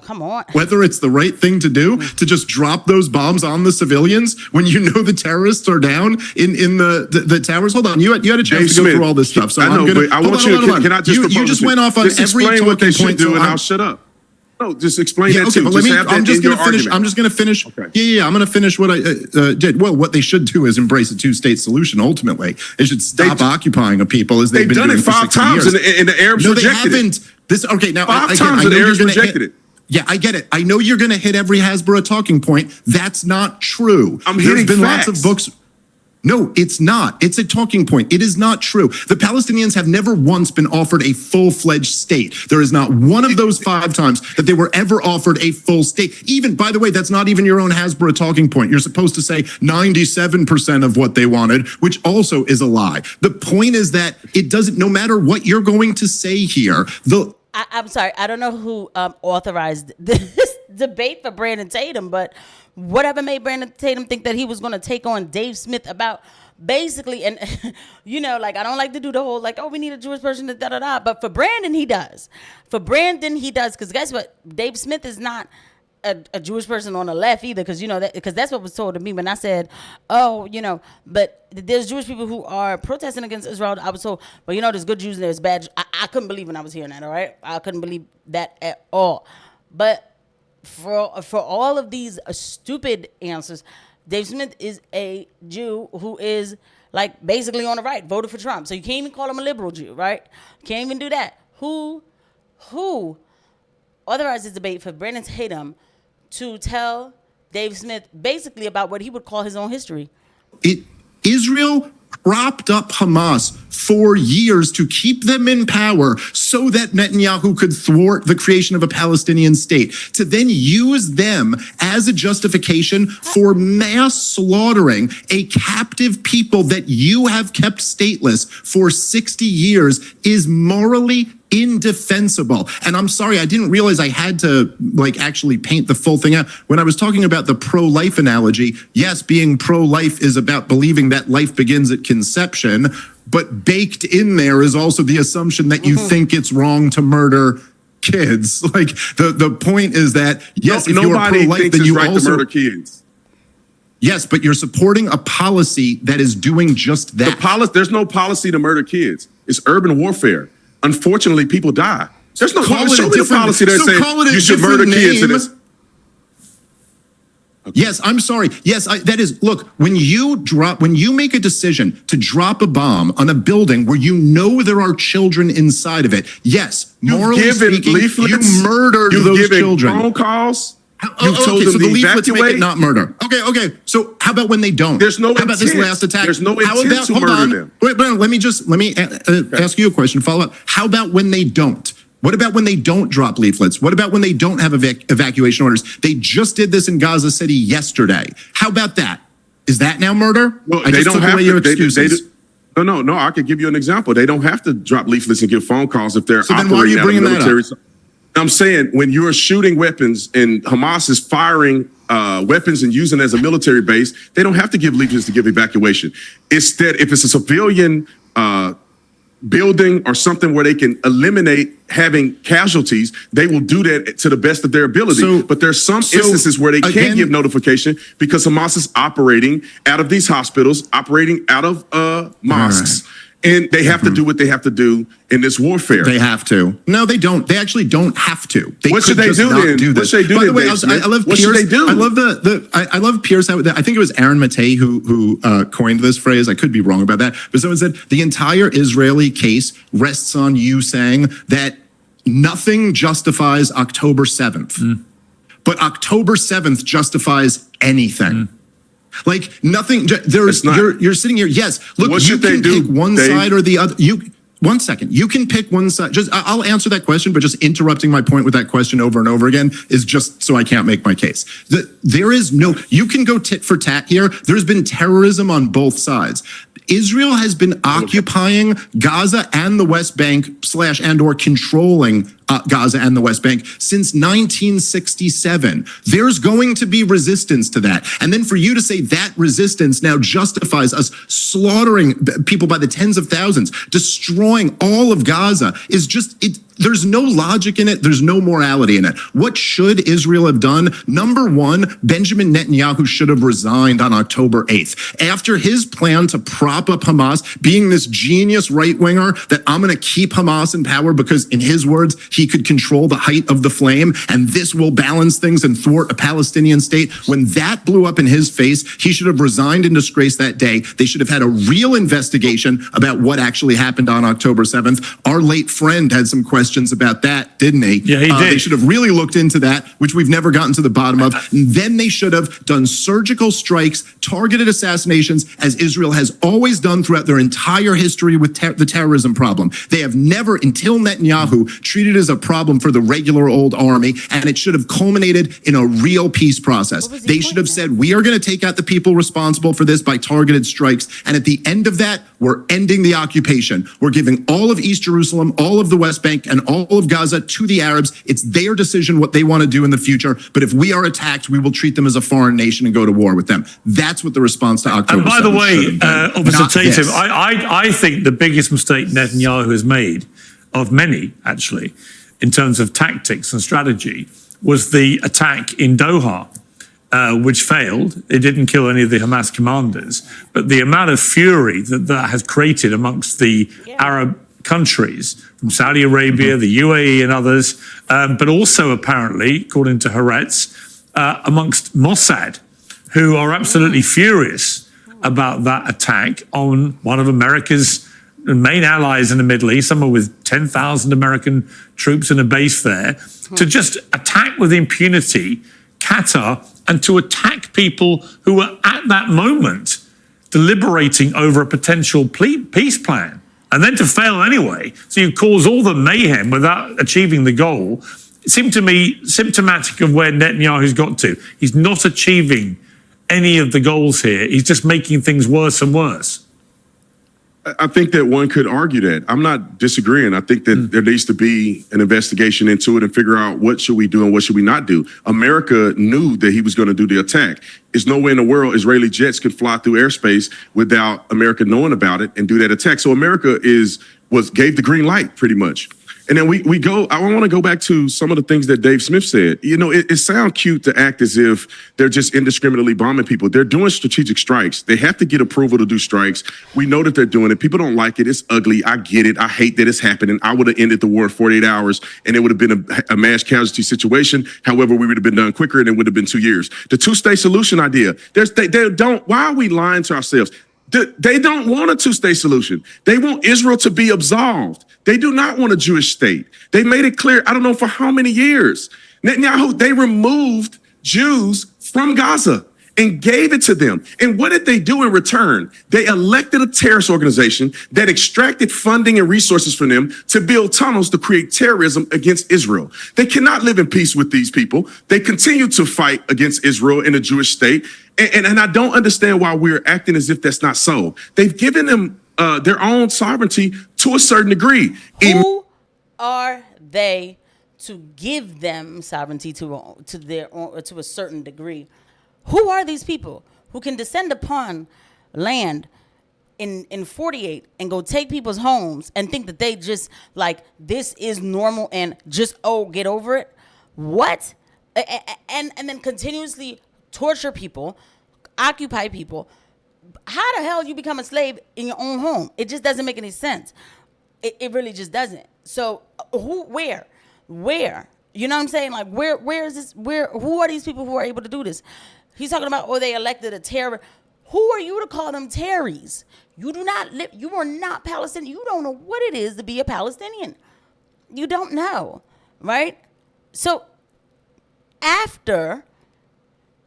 Come on. Whether it's the right thing to do to just drop those bombs on the civilians when you know the terrorists are down in the towers. Hold on, you had a chance to go through all this stuff. So I know, but I want you to. Can I just? You just went off on every talking what they should point, do, so and I'll shut up. No, just explain that okay, too. but I'm just going to finish. Okay. Yeah, I'm going to finish what I did. Well, what they should do is embrace a two-state solution. Ultimately, they should stop occupying a people as they've been done doing it 5 times, and the Arabs rejected it. Okay, now 5 times the Arabs rejected it. Yeah, I get it. I know you're going to hit every Hasbro talking point. That's not true. I'm hitting There's been facts. lots of books. No, it's not. It's a talking point. It is not true. The Palestinians have never once been offered a full-fledged state. There is not one of those 5 times that they were ever offered a full state. Even, by the way, that's not even your own Hasbro talking point. You're supposed to say 97% of what they wanted, which also is a lie. The point is that it doesn't, no matter what you're going to say here, I'm sorry. I don't know who authorized this debate for Brandon Tatum, but whatever made Brandon Tatum think that he was going to take on Dave Smith about basically, and like I don't like to do the whole like, oh, we need a Jewish person to da-da-da, but for Brandon, he does. For Brandon, he does, because guess what? Dave Smith is not a Jewish person on the left either, because that's what was told to me when I said, oh, but there's Jewish people who are protesting against Israel. I was told, but there's good Jews and there's bad. I couldn't believe when I was hearing that. All right, I couldn't believe that at all. But for all of these stupid answers, Dave Smith is a Jew who is like basically on the right, voted for Trump. So you can't even call him a liberal Jew, right? Can't even do that. Who authorized this debate for Brandon Tatum to tell Dave Smith basically about what he would call his own history? Israel propped up Hamas for years to keep them in power so that Netanyahu could thwart the creation of a Palestinian state, to then use them as a justification for mass slaughtering a captive people that you have kept stateless for 60 years is morally indefensible. And I'm sorry, I didn't realize I had to actually paint the full thing out. When I was talking about the pro-life analogy, yes, being pro-life is about believing that life begins at conception, but baked in there is also the assumption that you think it's wrong to murder kids. Like the point is that yes, if you're pro-life, then you right also to murder kids. Yes, but you're supporting a policy that is doing just that. There's no policy to murder kids. It's urban warfare. Unfortunately, people die. There's no policy that says you should murder kids. Okay. Yes, I'm sorry. Yes, that is. Look, when you make a decision to drop a bomb on a building where you know there are children inside of it, yes, morally speaking, you murdered those children. Phone calls. You told them to evacuate, not murder. Okay. So how about when they don't? There's no intent. How about this last attack? There's no intent to murder them. Wait, let me ask you a question. Follow up. How about when they don't? What about when they don't drop leaflets? What about when they don't have evacuation orders? They just did this in Gaza City yesterday. How about that? Is that now murder? Well, I just took away your excuses. No. I could give you an example. They don't have to drop leaflets and give phone calls if they're operating. So then why are you bringing that up? I'm saying when you're shooting weapons and Hamas is firing weapons and using it as a military base, they don't have to give leaflets to give evacuation. Instead, if it's a civilian building or something where they can eliminate having casualties, they will do that to the best of their ability. But there's some instances where they can't give notification because Hamas is operating out of these hospitals, operating out of mosques. And they have to do what they have to do in this warfare. They have to. No, they don't. They actually don't have to. What should they do then? What should they do then? By the way, I love Piers. What should they do? I love Piers. I think it was Aaron Matei who coined this phrase. I could be wrong about that. But someone said the entire Israeli case rests on you saying that nothing justifies October 7th. But October 7th justifies anything. Like nothing. You're sitting here. Yes. Look, you can pick one side or the other. 1 second. You can pick one side. I'll answer that question, but just interrupting my point with that question over and over again is just so I can't make my case. There is no. You can go tit for tat here. There's been terrorism on both sides. Israel has been occupying Gaza and the West Bank /and/or controlling Gaza and the West Bank since 1967. There's going to be resistance to that. And then for you to say that resistance now justifies us slaughtering people by the tens of thousands, destroying all of Gaza is just, There's no logic in it. There's no morality in it. What should Israel have done? Number one, Benjamin Netanyahu should have resigned on October 8th. After his plan to prop up Hamas, being this genius right-winger that I'm going to keep Hamas in power because, in his words, he could control the height of the flame, and this will balance things and thwart a Palestinian state. When that blew up in his face, he should have resigned in disgrace that day. They should have had a real investigation about what actually happened on October 7th. Our late friend had some questions about that, didn't he? Yeah, he did. They should have really looked into that, which we've never gotten to the bottom of. And then they should have done surgical strikes, targeted assassinations, as Israel has always done throughout their entire history with the terrorism problem. They have never, until Netanyahu, treated it as a problem for the regular old army, and it should have culminated in a real peace process. They should have said, we are going to take out the people responsible for this by targeted strikes, and at the end of that, we're ending the occupation. We're giving all of East Jerusalem, all of the West Bank, and all of Gaza to the Arabs. It's their decision what they want to do in the future. But if we are attacked, we will treat them as a foreign nation and go to war with them. That's what the response to October 7th And by the way, Officer Tatum, this. I think the biggest mistake Netanyahu has made, of many actually, in terms of tactics and strategy, was the attack in Doha, which failed. It didn't kill any of the Hamas commanders, but the amount of fury that has created amongst the Arab countries, from Saudi Arabia, the UAE and others, but also apparently, according to Haaretz, amongst Mossad, who are absolutely furious about that attack on one of America's main allies in the Middle East, somewhere with 10,000 American troops in a base there, to just attack with impunity Qatar and to attack people who were at that moment deliberating over a potential peace plan, and then to fail anyway. So you cause all the mayhem without achieving the goal. It seemed to me symptomatic of where Netanyahu's got to. He's not achieving any of the goals here. He's just making things worse and worse. I think that one could argue that. I'm not disagreeing. I think that there needs to be an investigation into it and figure out what should we do and what should we not do. America knew that he was going to do the attack. There's no way in the world Israeli jets could fly through airspace without America knowing about it and do that attack. So America gave the green light pretty much. And then we go, I want to go back to some of the things that Dave Smith said. You know, it sounds cute to act as if they're just indiscriminately bombing people. They're doing strategic strikes. They have to get approval to do strikes. We know that they're doing it. People don't like it. It's ugly. I get it. I hate that it's happening. I would have ended the war in 48 hours and it would have been a mass casualty situation. However, we would have been done quicker and it would have been 2 years. The two-state solution idea, why are we lying to ourselves? They don't want a two-state solution. They want Israel to be absolved. They do not want a Jewish state. They made it clear, I don't know for how many years. Netanyahu, they removed Jews from Gaza and gave it to them. And what did they do in return? They elected a terrorist organization that extracted funding and resources from them to build tunnels to create terrorism against Israel. They cannot live in peace with these people. They continue to fight against Israel and the Jewish state. And I don't understand why we're acting as if that's not so. They've given them their own sovereignty to a certain degree. Who are they to give them sovereignty to a certain degree? Who are these people who can descend upon land in 48 and go take people's homes and think that they just like this is normal and just get over it? What? And then continuously torture people, occupy people. How the hell you become a slave in your own home? It just doesn't make any sense. It really just doesn't. So where? You know what I'm saying? Like where is this? Who are these people who are able to do this? He's talking about, they elected a terror. Who are you to call them terrorists? You do not live, you are not Palestinian. You don't know what it is to be a Palestinian. You don't know, right? So after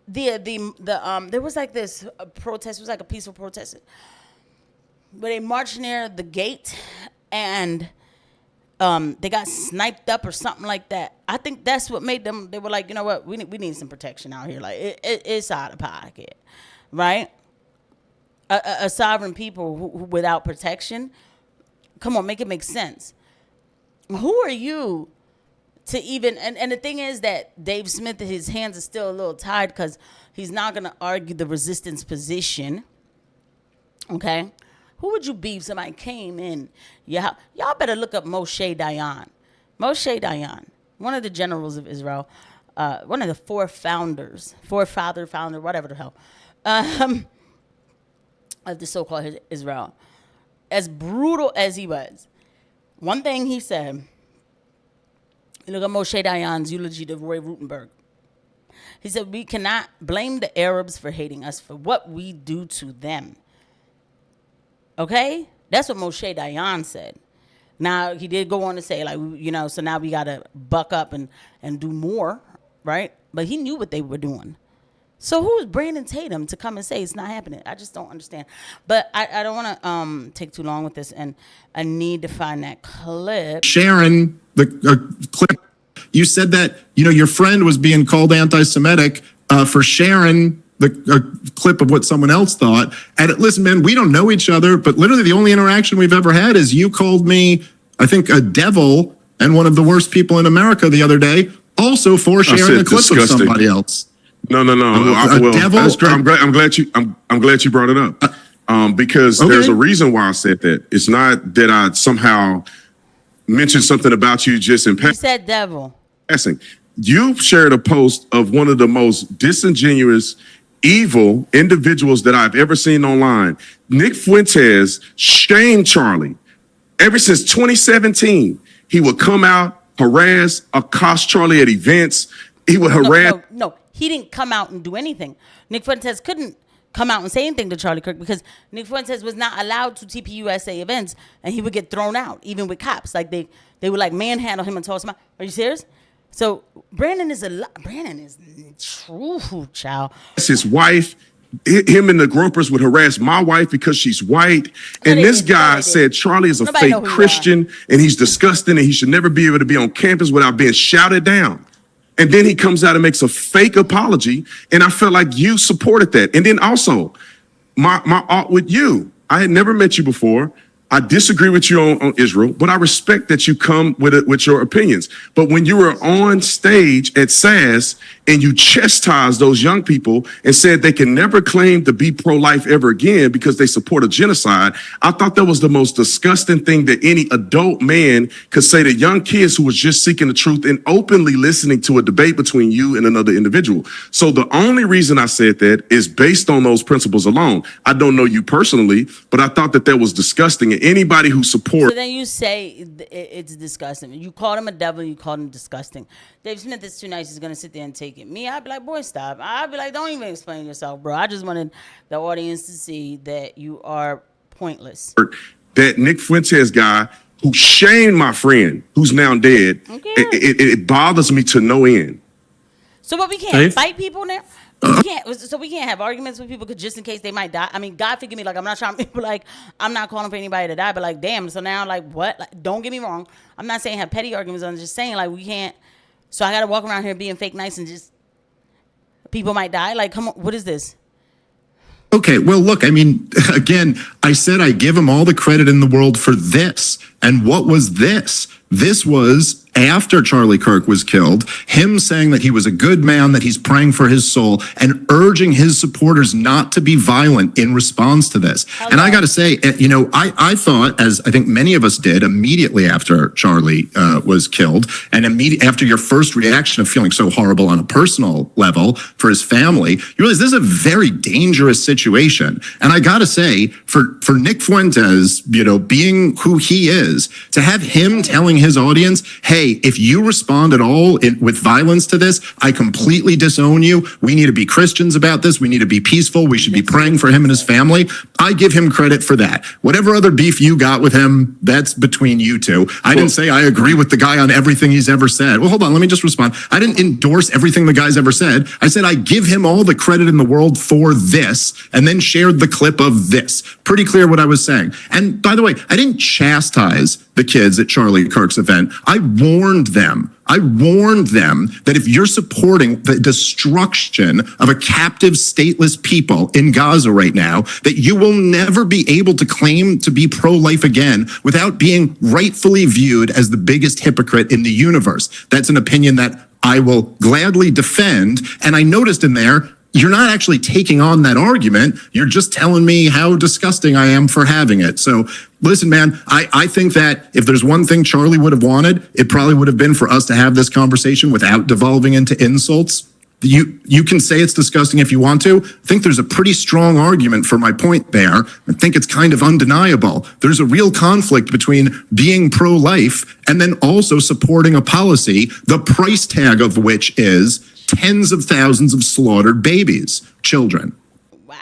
there was like this protest, it was like a peaceful protest, where they marched near the gate and they got sniped up or something like that. I think that's what made them, they were like, you know what, we need some protection out here. Like, it's out of pocket, right? A sovereign people who without protection, come on, make it make sense. Who are you to even, and the thing is that Dave Smith, his hands are still a little tied because he's not going to argue the resistance position, okay? Who would you be if somebody came in? Y'all better look up Moshe Dayan. Moshe Dayan, one of the generals of Israel, one of the forefather, whatever the hell, of the so-called Israel. As brutal as he was, one thing he said, look at Moshe Dayan's eulogy to Roy Rutenberg. He said, we cannot blame the Arabs for hating us for what we do to them. Okay? That's what Moshe Dayan said. Now, he did go on to say, like, so now we got to buck up and do more, right? But he knew what they were doing. So who's Brandon Tatum to come and say it's not happening? I just don't understand. But I don't want to take too long with this, and I need to find that clip. Sharon, the clip, you said that, your friend was being called anti-Semitic for sharing the clip of what someone else thought. And listen, man, we don't know each other, but literally the only interaction we've ever had is you called me, I think, a devil and one of the worst people in America the other day, also for sharing a clip of somebody else. No. Devil, I'm glad you brought it up. Because there's a reason why I said that. It's not that I somehow mentioned something about you just in passing. You said devil. You shared a post of one of the most disingenuous, evil individuals that I've ever seen online. Nick Fuentes shamed Charlie. Ever since 2017, he would come out, harass, accost Charlie at events. He would harass. No. He didn't come out and do anything. Nick Fuentes couldn't come out and say anything to Charlie Kirk because Nick Fuentes was not allowed to TPUSA events, and he would get thrown out, even with cops. Like they would like manhandle him and toss him out. Are you serious? So Brandon is true, child. His wife, him and the gropers would harass my wife because she's white. And this guy said Charlie is a fake Christian and he's disgusting and he should never be able to be on campus without being shouted down. And then he comes out and makes a fake apology. And I felt like you supported that. And then also, my art with you. I had never met you before. I disagree with you on Israel, but I respect that you come with your opinions. But when you were on stage at SAS and you chastised those young people and said they can never claim to be pro-life ever again because they support a genocide, I thought that was the most disgusting thing that any adult man could say to young kids who was just seeking the truth and openly listening to a debate between you and another individual. So the only reason I said that is based on those principles alone. I don't know you personally, but I thought that was disgusting. Anybody who supports. So then you say it's disgusting. You called him a devil. You called him disgusting. Dave Smith is too nice. He's going to sit there and take it. Me, I'd be like, boy, stop. I'd be like, don't even explain yourself, bro. I just wanted the audience to see that you are pointless. That Nick Fuentes guy who shamed my friend, who's now dead, it bothers me to no end. So, but we can't fight people now? We can't have arguments with people just in case they might die. I mean, God forgive me. Like, I'm not trying to be like, I'm not calling for anybody to die, but like, damn. So now, like, what? Like, don't get me wrong. I'm not saying have petty arguments. I'm just saying, like, we can't. So I got to walk around here being fake nice and just people might die. Like, come on. What is this? Okay, well, look, I mean, again, I said I give him all the credit in the world for this. And what was this? This was after Charlie Kirk was killed, him saying that he was a good man, that he's praying for his soul, and urging his supporters not to be violent in response to this. And I got to say, I thought, as I think many of us did, immediately after Charlie was killed, and after your first reaction of feeling so horrible on a personal level for his family, you realize this is a very dangerous situation. And I got to say, for Nick Fuentes, being who he is, to have him telling his audience, hey, if you respond at all with violence to this, I completely disown you. We need to be Christians about this. We need to be peaceful. We should be praying for him and his family. I give him credit for that. Whatever other beef you got with him, that's between you two. I didn't say I agree with the guy on everything he's ever said. Well, hold on. Let me just respond. I didn't endorse everything the guy's ever said. I said I give him all the credit in the world for this, and then shared the clip of this. Pretty clear what I was saying. And by the way, I didn't chastise the kids at Charlie Kirk's event. I warned them that if you're supporting the destruction of a captive, stateless people in Gaza right now, that you will never be able to claim to be pro-life again without being rightfully viewed as the biggest hypocrite in the universe. That's an opinion that I will gladly defend. And I noticed in there, you're not actually taking on that argument. You're just telling me how disgusting I am for having it. So listen, man, I think that if there's one thing Charlie would have wanted, it probably would have been for us to have this conversation without devolving into insults. You can say it's disgusting if you want to. I think there's a pretty strong argument for my point there. I think it's kind of undeniable. There's a real conflict between being pro-life and then also supporting a policy, the price tag of which is tens of thousands of slaughtered babies, children. Wow.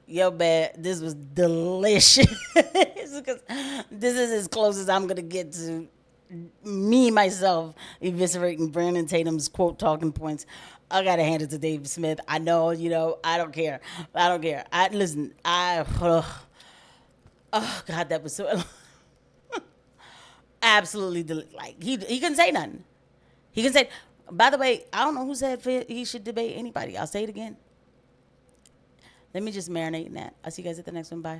Yo, man, this was delicious. This is as close as I'm going to get to me, myself, eviscerating Brandon Tatum's quote talking points. I got to hand it to Dave Smith. I know, I don't care. Listen, oh, God, that was so, absolutely, like, he couldn't say nothing. He can say, by the way, I don't know who said he should debate anybody. I'll say it again. Let me just marinate in that. I'll see you guys at the next one. Bye.